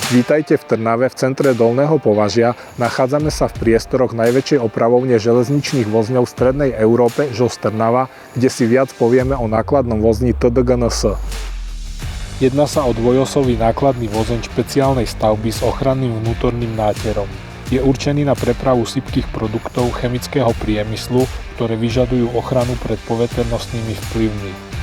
Vítajte v Trnave, v centre Dolného Považia. Nachádzame sa v priestoroch najväčšej opravovne železničných vozňov v strednej Európe, ŽOS Trnava, kde si viac povieme o nákladnom vozni TDGNS. Jedná sa o dvojosový nákladný vozeň špeciálnej stavby s ochranným vnútorným náterom. Je určený na prepravu sypkých produktov chemického priemyslu, ktoré vyžadujú ochranu pred poveternostnými vplyvmi.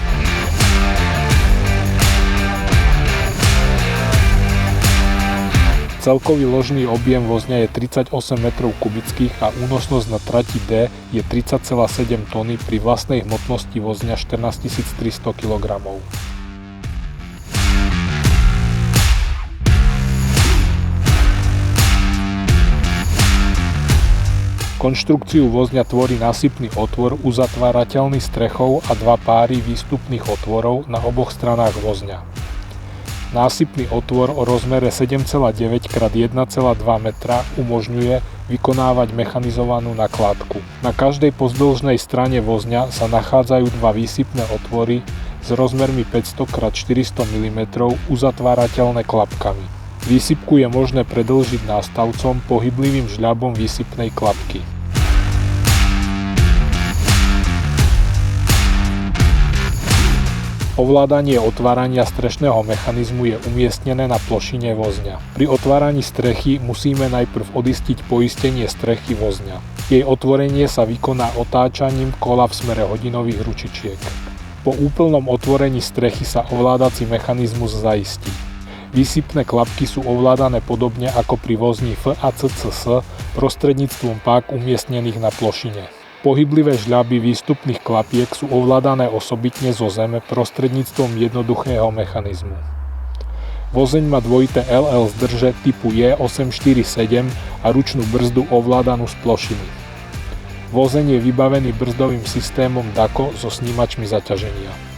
Celkový ložný objem vozňa je 38 m3 a únosnosť na trati D je 30,7 tony pri vlastnej hmotnosti vozňa 14 300 kg. Konštrukciu vozňa tvorí násypný otvor uzatvárateľný strechou a dva páry výstupných otvorov na oboch stranách vozňa. Násypný otvor o rozmere 7,9 x 1,2 metra umožňuje vykonávať mechanizovanú nakládku. Na každej pozdĺžnej strane vozňa sa nachádzajú dva výsypné otvory s rozmermi 500 x 400 mm uzatvárateľné klapkami. Výsypku je možné predĺžiť nástavcom pohyblivým žľabom výsypnej klapky. Ovládanie otvárania strešného mechanizmu je umiestnené na plošine vozňa. Pri otváraní strechy musíme najprv odistiť poistenie strechy vozňa. Jej otvorenie sa vykoná otáčaním kola v smere hodinových ručičiek. Po úplnom otvorení strechy sa ovládací mechanizmus zaistí. Výsypné klapky sú ovládané podobne ako pri vozni FACCS prostredníctvom pák umiestnených na plošine. Pohyblivé žľaby výstupných klapiek sú ovládané osobitne zo zeme prostredníctvom jednoduchého mechanizmu. Vozeň má dvojité LL zdrže typu J847 a ručnú brzdu ovládanú z plošiny. Vozeň je vybavený brzdovým systémom DACO so snímačmi zaťaženia.